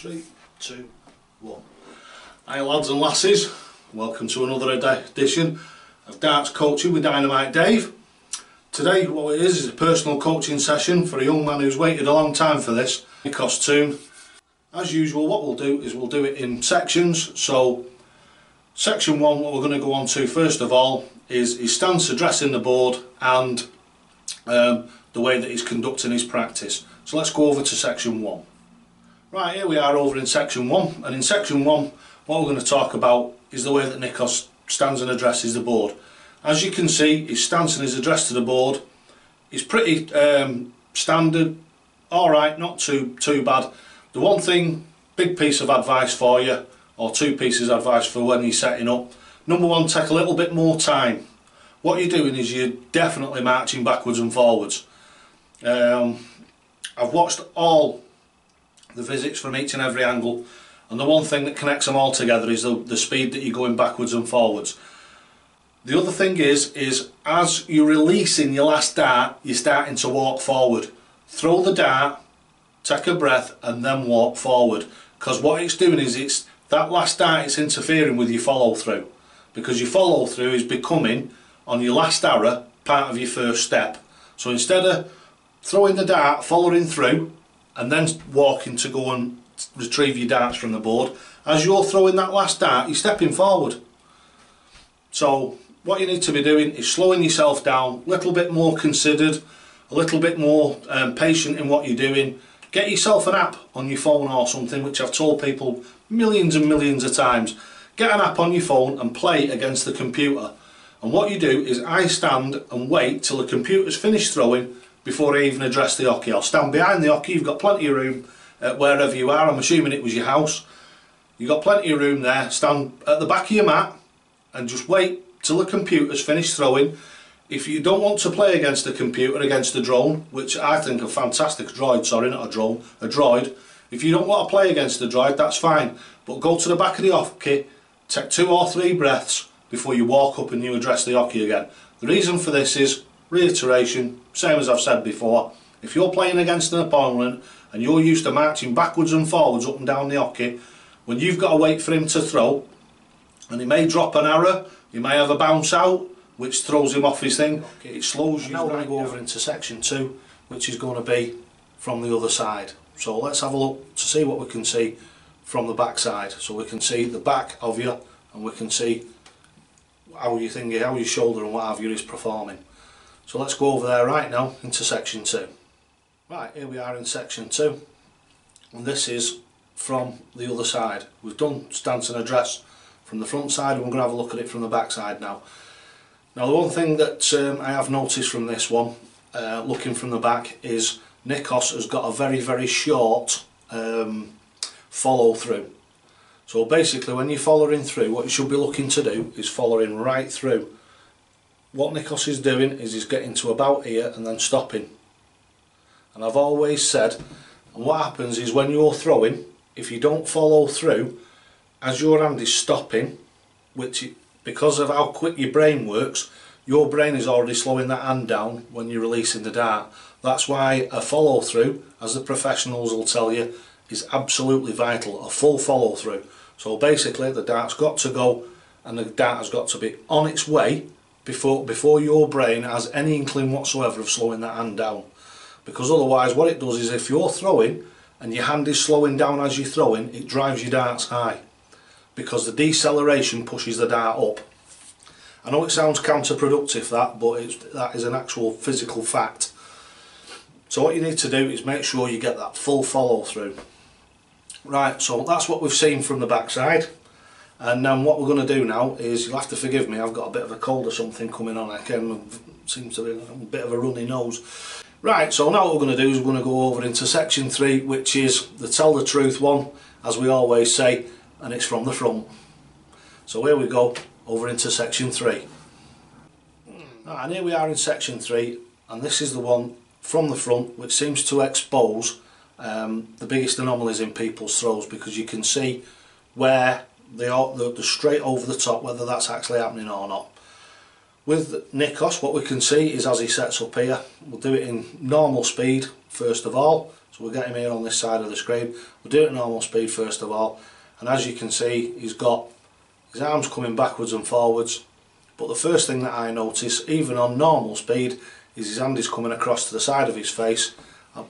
3, 2, 1. Hi lads and lasses, welcome to another edition of Darts Coaching with Dynamite Dave. Today what it is a personal coaching session for a young man who's waited a long time for this, Nickos Toon. As usual, what we'll do is we'll do it in sections. So section 1, what we're going to go on to first of all is his stance addressing the board and the way that he's conducting his practice. So let's go over to section 1. Right, here we are over in section 1, and in section 1 what we're going to talk about is the way that Nickos stands and addresses the board. As you can see, his stance and his address to the board is pretty standard, alright, not too bad. The one thing, big piece of advice for you, or two pieces of advice for when you're setting up. Number one, take a little bit more time. What you're doing is you're definitely marching backwards and forwards. I've watched all the visits from each and every angle, and the one thing that connects them all together is the speed that you're going backwards and forwards. The other thing is as you're releasing your last dart, you're starting to walk forward. Throw the dart, take a breath, and then walk forward, because what it's doing is it's that last dart, it's interfering with your follow through, because your follow through is becoming, on your last arrow, part of your first step. So instead of throwing the dart, following through and then walking to go and retrieve your darts from the board, as you're throwing that last dart, you're stepping forward. So what you need to be doing is slowing yourself down, a little bit more considered, a little bit more patient in what you're doing. Get yourself an app on your phone or something, which I've told people millions and millions of times. Get an app on your phone and play against the computer. And what you do is I stand and wait till the computer's finished throwing before I even address the hockey. I'll stand behind the hockey, you've got plenty of room wherever you are. I'm assuming it was your house. You've got plenty of room there. Stand at the back of your mat and just wait till the computer's finished throwing. If you don't want to play against the computer, against the drone, which I think a fantastic droid, sorry, not a drone, a droid. If you don't want to play against the droid, that's fine. But go to the back of the hockey, take 2 or 3 breaths before you walk up and you address the hockey again. The reason for this is reiteration, same as I've said before. If you're playing against an opponent and you're used to marching backwards and forwards up and down the hockey, when you've got to wait for him to throw, and he may drop an arrow, he may have a bounce out, which throws him off his thing, it slows you. Now we're going to go over into section 2, which is going to be from the other side. So let's have a look to see what we can see from the back side. So we can see the back of you, and we can see how your shoulder and what have you is performing. So let's go over there right now into section 2. Right, here we are in section 2, and this is from the other side. We've done stance and address from the front side, and we're going to have a look at it from the back side now. Now the one thing that I have noticed from this one, looking from the back, is Nickos has got a very short follow through. So basically when you're following through, what you should be looking to do is following right through. What Nickos is doing is he's getting to about here and then stopping. And I've always said, and what happens is when you're throwing, if you don't follow through, as your hand is stopping, because of how quick your brain works, your brain is already slowing that hand down when you're releasing the dart. That's why a follow through, as the professionals will tell you, is absolutely vital, a full follow through. So basically the dart's got to go, and the dart has got to be on its way before your brain has any inkling whatsoever of slowing that hand down. Because otherwise what it does is, if you're throwing and your hand is slowing down as you're throwing, it drives your darts high, because the deceleration pushes the dart up. I know it sounds counterproductive but that is an actual physical fact. So what you need to do is make sure you get that full follow through. Right, so that's what we've seen from the back side, and then what we're going to do now is, you'll have to forgive me, I've got a bit of a cold or something coming on. I seem to be a bit of a runny nose. Right, so now what we're going to do is we're going to go over into section 3, which is the tell the truth one, as we always say, and it's from the front. So here we go, over into section 3. Right, and here we are in section 3, and this is the one from the front which seems to expose the biggest anomalies in people's throws, because you can see where they're straight over the top, whether that's actually happening or not. With Nickos, what we can see is, as he sets up here, we'll do it in normal speed first of all. So So we'll get him here on this side of the screen. We'll do it at normal speed first of all, and as you can see, he's got his arms coming backwards and forwards. But the first thing that I notice, even on normal speed, is his hand is coming across to the side of his face.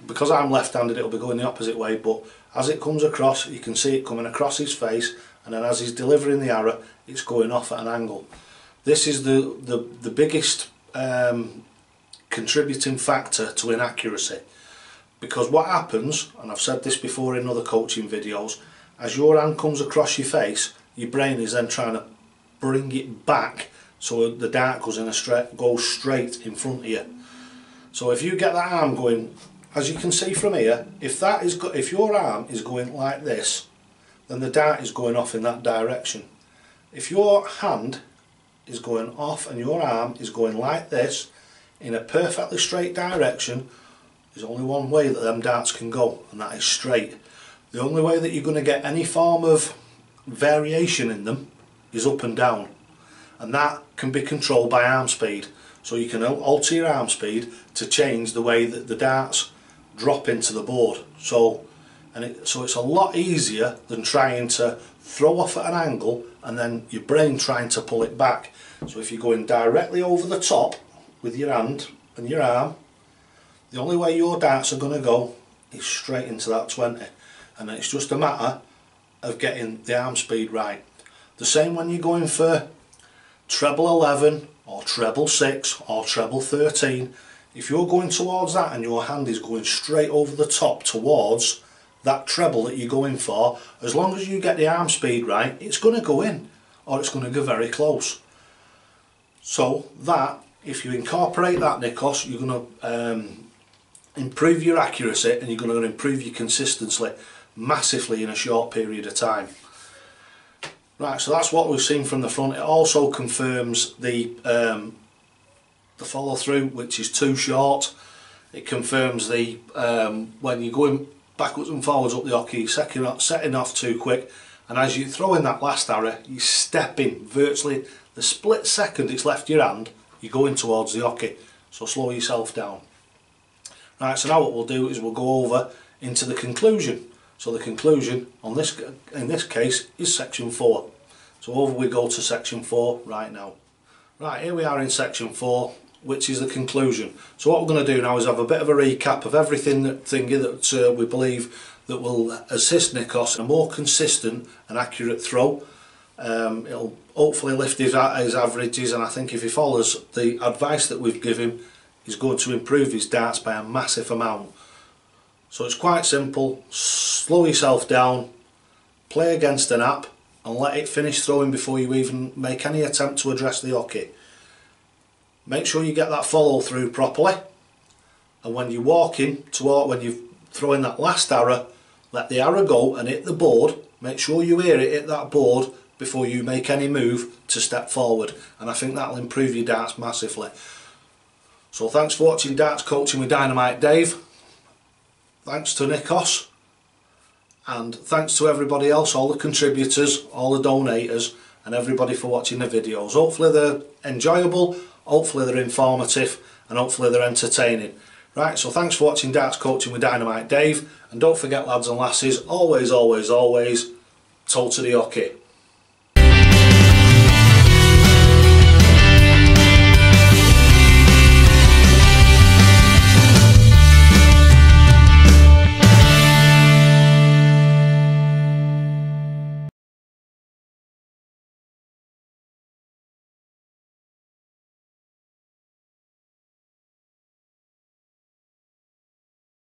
Because I'm left-handed, it'll be going the opposite way, but as it comes across, you can see it coming across his face, and then as he's delivering the arrow, it's going off at an angle. This is the biggest contributing factor to inaccuracy, because what happens, and I've said this before in other coaching videos, as your hand comes across your face, your brain is then trying to bring it back so the dart goes straight in front of you. So if you get that arm going, as you can see from here, if your arm is going like this, then the dart is going off in that direction. If your hand is going off and your arm is going like this in a perfectly straight direction, there's only one way that them darts can go, and that is straight. The only way that you're going to get any form of variation in them is up and down, and that can be controlled by arm speed. So you can alter your arm speed to change the way that the darts drop into the board. So it's a lot easier than trying to throw off at an angle and then your brain trying to pull it back. So if you're going directly over the top with your hand and your arm, the only way your darts are going to go is straight into that 20, and it's just a matter of getting the arm speed right. The same when you're going for treble 11 or treble 6 or treble 13. If you're going towards that and your hand is going straight over the top towards that treble that you're going for, as long as you get the arm speed right, it's going to go in, or it's going to go very close. So that, if you incorporate that, Nickos, you're going to improve your accuracy, and you're going to improve your consistency massively in a short period of time. Right, so that's what we've seen from the front. It also confirms the follow through, which is too short. It confirms the when you're going backwards and forwards up the hockey, setting off too quick, and as you throw in that last arrow, you're stepping virtually the split second it's left your hand, you're going towards the hockey. So slow yourself down. Right, so now what we'll do is we'll go over into the conclusion. So the conclusion on this, in this case, is section 4. So over we go to section 4 right now. Right, here we are in section 4, which is the conclusion. So what we're going to do now is have a bit of a recap of everything that we believe that will assist Nickos in a more consistent and accurate throw. It'll hopefully lift his averages, and I think if he follows the advice that we've given him, he's going to improve his darts by a massive amount. So it's quite simple. Slow yourself down, play against an app, and let it finish throwing before you even make any attempt to address the hockey. Make sure you get that follow through properly, and when you're walking toward, when you're throwing that last arrow, let the arrow go and hit the board. Make sure you hear it hit that board before you make any move to step forward, and I think that'll improve your darts massively. So thanks for watching Darts Coaching with Dynamite Dave. Thanks to Nickos, and thanks to everybody else, all the contributors, all the donators, and everybody for watching the videos. Hopefully they're enjoyable, hopefully they're informative, and hopefully they're entertaining. Right, so thanks for watching Darts Coaching with Dynamite Dave, and don't forget, lads and lasses, always, always, always, toe to the hockey.